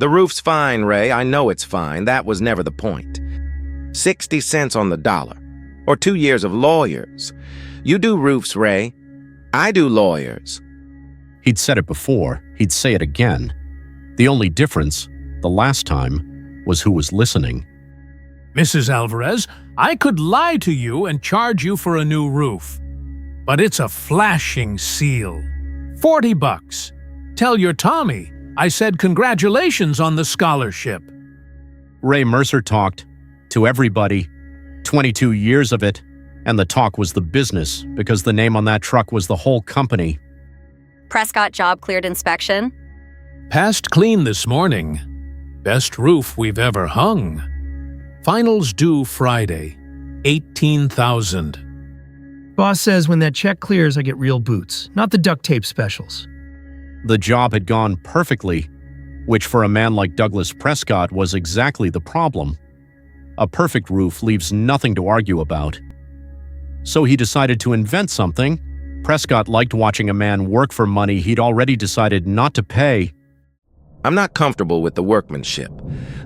The roof's fine, Ray. I know it's fine. That was never the point. 60 cents on the dollar. Or 2 years of lawyers. You do roofs, Ray. I do lawyers. He'd said it before. He'd say it again. The only difference, the last time, was who was listening. Mrs. Alvarez, I could lie to you and charge you for a new roof. But it's a flashing seal. $40. Tell your Tommy I said congratulations on the scholarship. Ray Mercer talked to everybody, 22 years of it, and the talk was the business because the name on that truck was the whole company. Prescott job cleared inspection. Passed clean this morning. Best roof we've ever hung. Finals due Friday. $18,000. Boss says when that check clears, I get real boots, not the duct tape specials. The job had gone perfectly, which for a man like Douglas Prescott was exactly the problem. A perfect roof leaves nothing to argue about. So he decided to invent something. Prescott liked watching a man work for money he'd already decided not to pay. I'm not comfortable with the workmanship.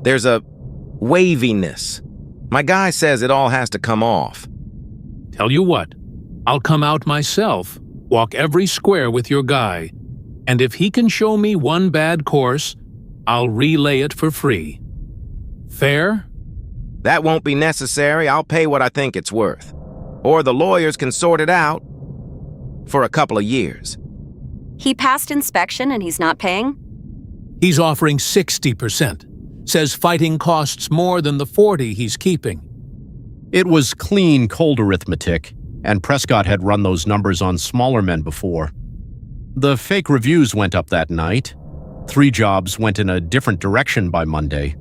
There's a waviness. My guy says it all has to come off. Tell you what, I'll come out myself, walk every square with your guy, and if he can show me one bad course, I'll relay it for free. Fair? That won't be necessary. I'll pay what I think it's worth. Or the lawyers can sort it out for a couple of years. He passed inspection and he's not paying? He's offering 60%. Says fighting costs more than the 40 he's keeping. It was clean, cold arithmetic, and Prescott had run those numbers on smaller men before. The fake reviews went up that night. 3 jobs went in a different direction by Monday.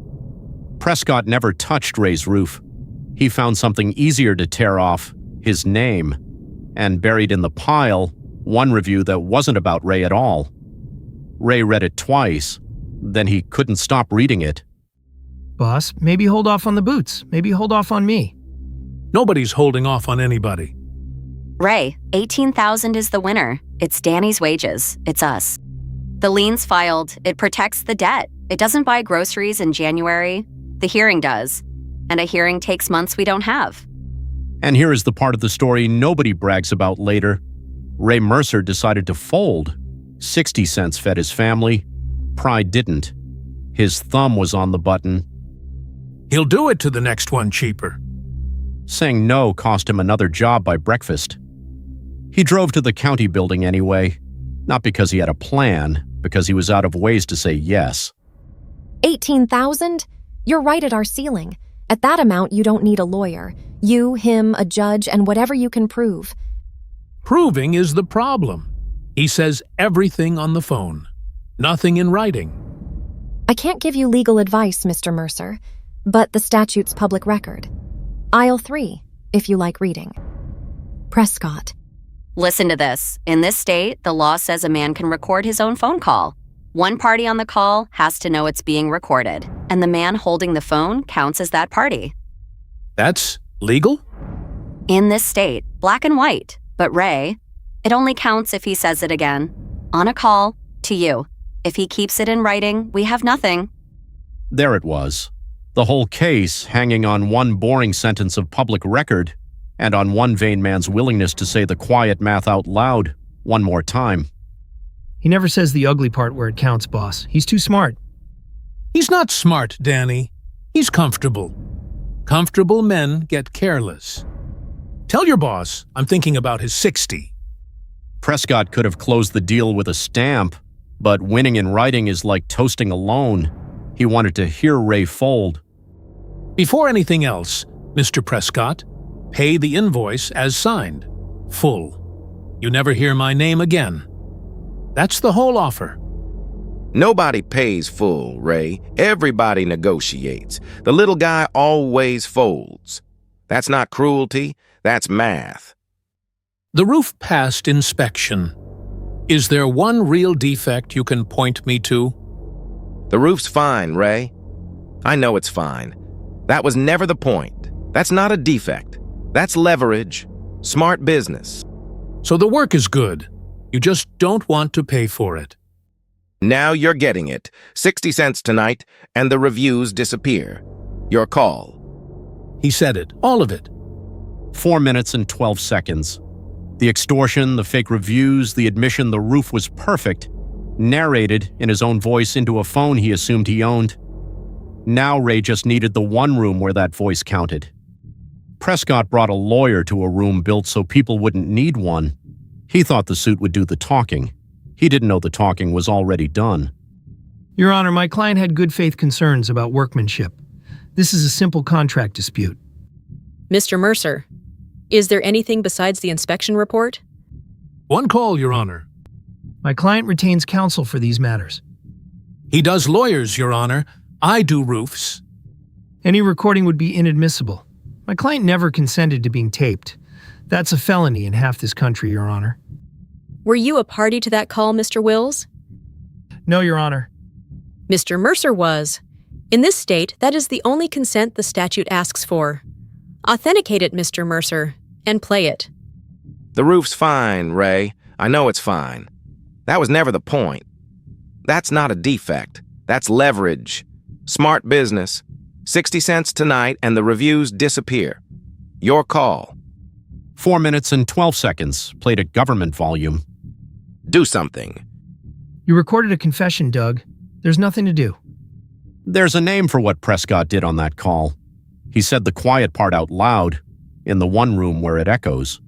Prescott never touched Ray's roof. He found something easier to tear off, his name, and buried in the pile one review that wasn't about Ray at all. Ray read it twice, then he couldn't stop reading it. Boss, maybe hold off on the boots. Maybe hold off on me. Nobody's holding off on anybody. Ray, $18,000 is the winner. It's Danny's wages. It's us. The lien's filed. It protects the debt. It doesn't buy groceries in January. The hearing does. And a hearing takes months we don't have. And here is the part of the story nobody brags about later. Ray Mercer decided to fold. 60 cents fed his family. Pride didn't. His thumb was on the button. He'll do it to the next one cheaper. Saying no cost him another job by breakfast. He drove to the county building anyway, not because he had a plan, because he was out of ways to say yes. 18,000? You're right at our ceiling. At that amount, you don't need a lawyer. You, him, a judge, and whatever you can prove. Proving is the problem. He says everything on the phone. Nothing in writing. I can't give you legal advice, Mr. Mercer, but the statute's public record. Aisle 3, if you like reading. Prescott. Listen to this. In this state, the law says a man can record his own phone call. One party on the call has to know it's being recorded, and the man holding the phone counts as that party. That's legal? In this state, black and white. But Ray, it only counts if he says it again. On a call, to you. If he keeps it in writing, we have nothing. There it was. The whole case hanging on one boring sentence of public record and on one vain man's willingness to say the quiet math out loud one more time. He never says the ugly part where it counts, boss. He's too smart. He's not smart, Danny. He's comfortable. Comfortable men get careless. Tell your boss I'm thinking about his 60. Prescott could have closed the deal with a stamp, but winning in writing is like toasting a loan. He wanted to hear Ray fold. Before anything else, Mr. Prescott, pay the invoice as signed. Full. You never hear my name again. That's the whole offer. Nobody pays full, Ray. Everybody negotiates. The little guy always folds. That's not cruelty. That's math. The roof passed inspection. Is there one real defect you can point me to? The roof's fine, Ray. I know it's fine. That was never the point. That's not a defect. That's leverage. Smart business. So the work is good. You just don't want to pay for it. Now you're getting it. 60 cents tonight, and the reviews disappear. Your call. He said it, all of it. 4 minutes and 12 seconds. The extortion, the fake reviews, the admission the roof was perfect, narrated in his own voice into a phone he assumed he owned. Now Ray just needed the one room where that voice counted. Prescott brought a lawyer to a room built so people wouldn't need one. He thought the suit would do the talking. He didn't know the talking was already done. Your Honor, my client had good faith concerns about workmanship. This is a simple contract dispute. Mr. Mercer, is there anything besides the inspection report? One call, Your Honor. My client retains counsel for these matters. He does lawyers, Your Honor. I do roofs. Any recording would be inadmissible. My client never consented to being taped. That's a felony in half this country, Your Honor. Were you a party to that call, Mr. Wills? No, Your Honor. Mr. Mercer was. In this state, that is the only consent the statute asks for. Authenticate it, Mr. Mercer, and play it. The roof's fine, Ray. I know it's fine. That was never the point. That's not a defect. That's leverage. Smart business. 60 cents tonight, and the reviews disappear. Your call. 4 minutes and 12 seconds, played at government volume. Do something. You recorded a confession, Doug. There's nothing to do. There's a name for what Prescott did on that call. He said the quiet part out loud, in the one room where it echoes.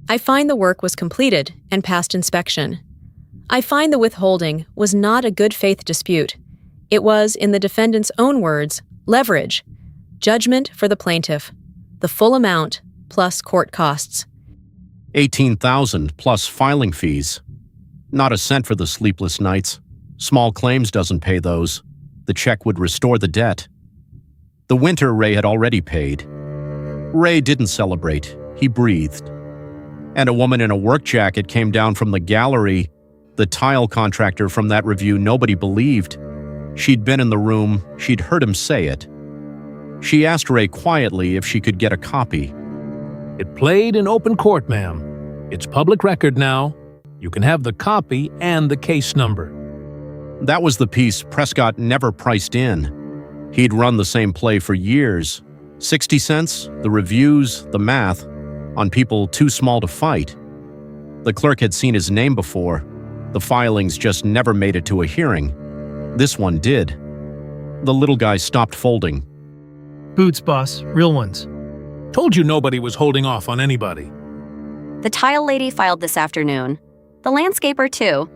I find the work was completed and passed inspection. I find the withholding was not a good faith dispute. It was, in the defendant's own words, leverage, judgment for the plaintiff, the full amount plus court costs. $18,000 plus filing fees. Not a cent for the sleepless nights. Small claims doesn't pay those. The check would restore the debt. The winter Ray had already paid. Ray didn't celebrate. He breathed. And a woman in a work jacket came down from the gallery, the tile contractor from that review nobody believed. She'd been in the room. She'd heard him say it. She asked Ray quietly if she could get a copy. It played in open court, ma'am. It's public record now. You can have the copy and the case number. That was the piece Prescott never priced in. He'd run the same play for years. 60 cents, the reviews, the math, on people too small to fight. The clerk had seen his name before. The filings just never made it to a hearing. This one did. The little guy stopped folding. Boots, boss. Real ones. Told you nobody was holding off on anybody. The tile lady filed this afternoon. The landscaper, too.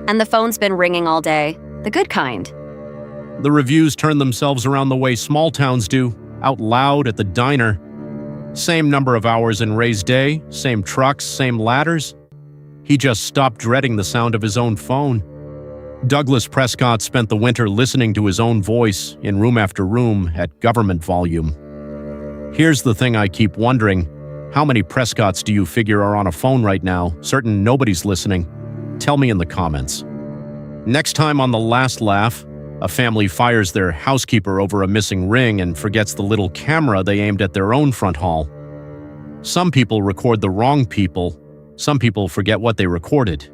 And the phone's been ringing all day. The good kind. The reviews turned themselves around the way small towns do, out loud at the diner. Same number of hours in Ray's day, same trucks, same ladders. He just stopped dreading the sound of his own phone. Douglas Prescott spent the winter listening to his own voice in room after room at government volume. Here's the thing I keep wondering. How many Prescotts do you figure are on a phone right now, certain nobody's listening? Tell me in the comments. Next time on The Last Laugh, a family fires their housekeeper over a missing ring and forgets the little camera they aimed at their own front hall. Some people record the wrong people. Some people forget what they recorded.